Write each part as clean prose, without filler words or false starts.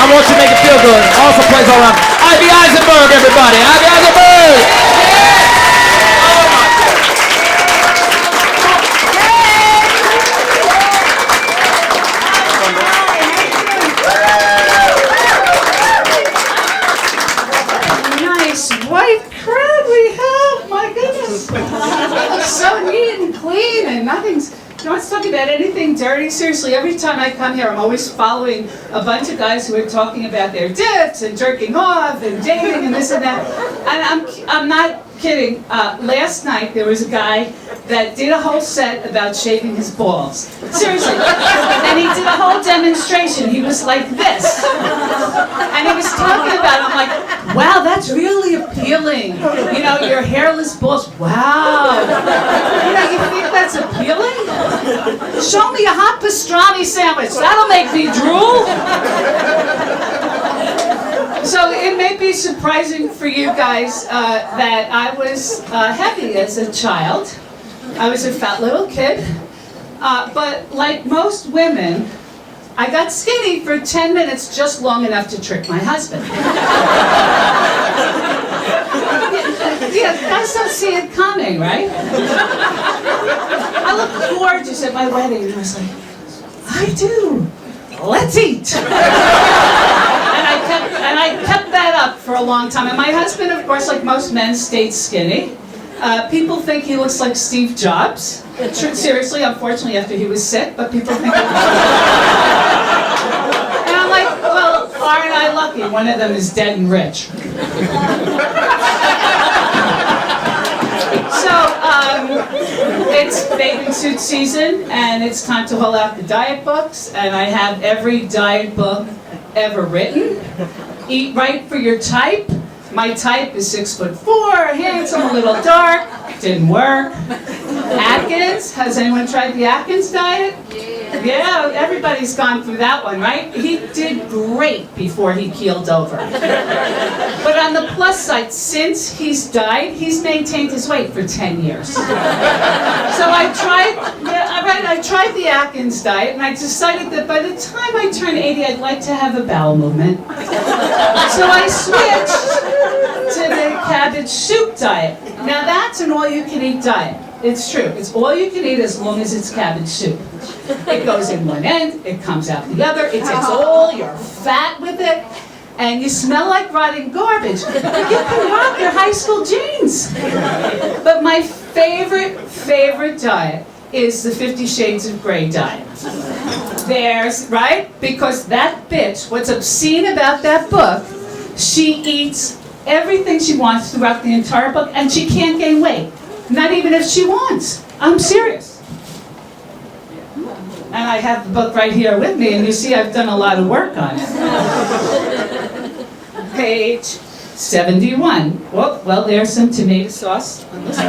I want you to make it feel good. Also plays all around. Ivy Eisenberg, everybody. Ivy Eisenberg! Nice white crowd we have. My goodness. So neat and clean and nothing's... No one's talking about anything dirty. Seriously, every time I come here, I'm always following a bunch of guys who are talking about their dicks and jerking off and dating and this and that. And I'm not kidding. Last night, there was a guy that did a whole set about shaving his balls. Seriously. And he did a whole demonstration. He was like this. And he was talking about it. I'm like, wow, that's really appealing. You know, your hairless balls. Wow. You know, you think that's appealing? Show me a hot pastrami sandwich. That'll make me drool. So it may be surprising for you guys that I was heavy as a child. I was a fat little kid. But like most women, I got skinny for 10 minutes, just long enough to trick my husband. Yeah, guys don't see it coming, right? I looked gorgeous at my wedding, and I was like, I do. Let's eat. And I kept that up for a long time. And my husband, of course, like most men, stayed skinny. People think he looks like Steve Jobs. Seriously, unfortunately, after he was sick, but people think. And I'm like, well, aren't I lucky? One of them is dead and rich. So, it's bathing suit season, and it's time to haul out the diet books, and I have every diet book ever written. Eat right for your type. My type is 6'4", handsome, a little dark. Didn't work. Atkins, has anyone tried the Atkins diet? Yeah, everybody's gone through that one, right? He did great before he keeled over. But on the plus side, since he's died, he's maintained his weight for 10 years. So I tried the Atkins diet, and I decided that by the time I turn 80, I'd like to have a bowel movement. So I switched to the cabbage soup diet. Now that's an all-you-can-eat diet. It's true. It's all you can eat as long as it's cabbage soup. It goes in one end, it comes out the other, it takes all your fat with it, and you smell like rotting garbage. You can rock your high school jeans. But my favorite diet is the 50 Shades of Grey diet. There's, right? Because that bitch, what's obscene about that book, she eats everything she wants throughout the entire book, and she can't gain weight. Not even if she wants. I'm serious. And I have the book right here with me, and you see I've done a lot of work on it. Page 71. Oh, well, there's some tomato sauce on this one.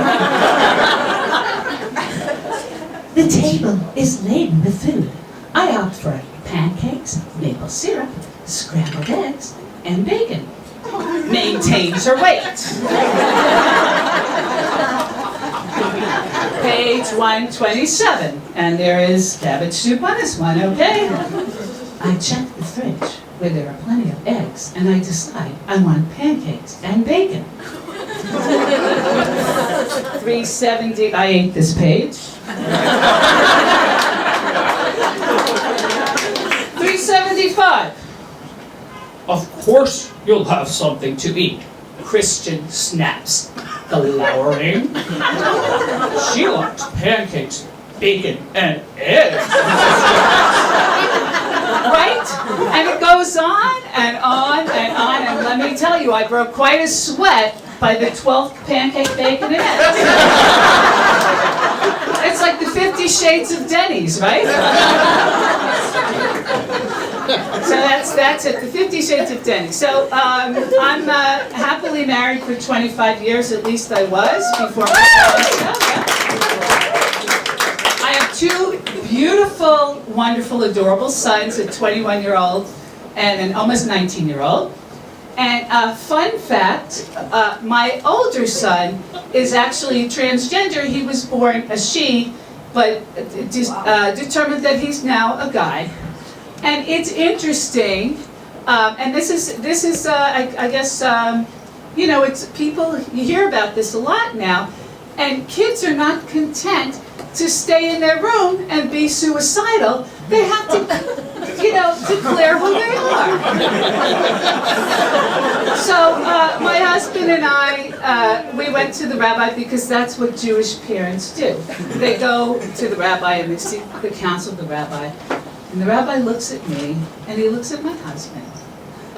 The table is laden with food. I opt for pancakes, maple syrup, scrambled eggs, and bacon. Maintains her weight. Page 127, and there is cabbage soup on this one, okay? I check the fridge where there are plenty of eggs, and I decide I want pancakes and bacon. 370, I ate this page. 375. Of course you'll have something to eat. Christian snaps. Glowering. She likes pancakes, bacon, and eggs. Right? And it goes on and on and on. And let me tell you, I broke quite a sweat by the 12th pancake, bacon, and eggs. It's like the 50 Shades of Denny's, right? So that's it, the 50 Shades of Denny's. So I'm happily married for 25 years, at least I was, before my I have two beautiful, wonderful, adorable sons, a 21-year-old and an almost 19-year-old. And fun fact, my older son is actually transgender. He was born a she, but determined that he's now a guy. And it's interesting, And this is I guess, it's people, you hear about this a lot now, and kids are not content to stay in their room and be suicidal. They have to, declare who they are. So my husband and I, we went to the rabbi because that's what Jewish parents do. They go to the rabbi and they seek the counsel of the rabbi. And the rabbi looks at me, and he looks at my husband.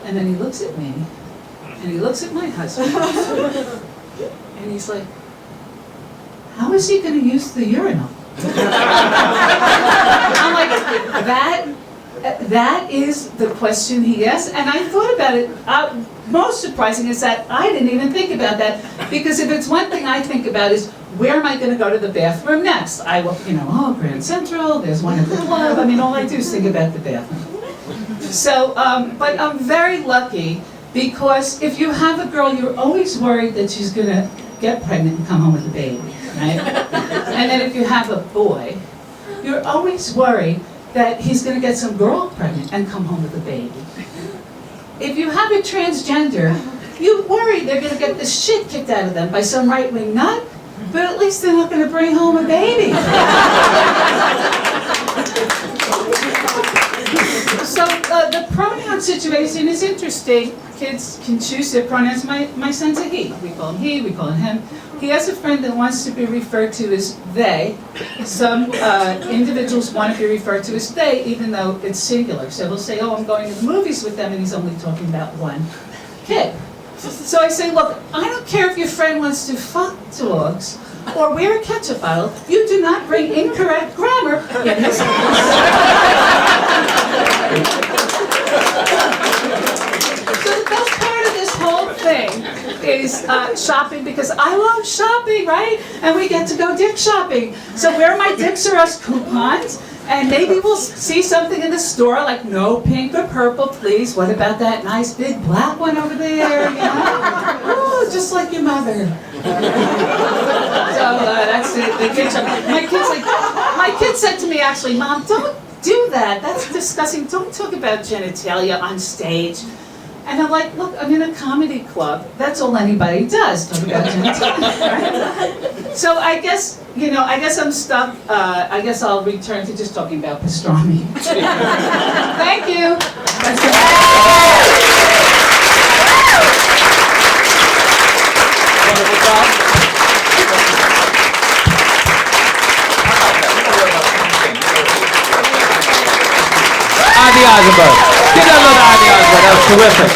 And then he looks at me, and he looks at my husband. And he's like, how is he going to use the urinal? I'm like, that is the question he asked, and I thought about it. Most surprising is that I didn't even think about that, because if it's one thing I think about is, where am I going to go to the bathroom next? I will, Grand Central, there's one at the club. I mean, all I do is think about the bathroom. So, but I'm very lucky, because if you have a girl, you're always worried that she's going to get pregnant and come home with a baby, right? And then if you have a boy, you're always worried that he's going to get some girl pregnant and come home with a baby. If you have a transgender, you worry they're going to get the shit kicked out of them by some right-wing nut, but at least they're not going to bring home a baby. So the pronoun situation is interesting. Kids can choose their pronouns. My son's a he. We call him he, we call him him. He has a friend that wants to be referred to as they. Some individuals want to be referred to as they, even though it's singular. So he'll say, oh, I'm going to the movies with them, and he's only talking about one kid. So I say, look, I don't care if your friend wants to fuck dogs or wear a ketchup bottle. You do not bring incorrect grammar in his house. So the best part of this whole thing is shopping, because I love shopping, right? And we get to go dick shopping. So where are my Dicks R Us coupons? And maybe we'll see something in the store like, no pink or purple, please. What about that nice big black one over there? Oh, just like your mother. So that's it. The kids my kid said to me, actually, Mom, don't do that. That's disgusting. Don't talk about genitalia on stage. And I'm like, look, I'm in a comedy club. That's all anybody does, talk about genitalia, right? So I guess I'm stuck. I guess I'll return to just talking about pastrami. Thank you. That's Wonderful job. Ivy Eisenberg. Give that another Ivy Eisenberg. That was terrific.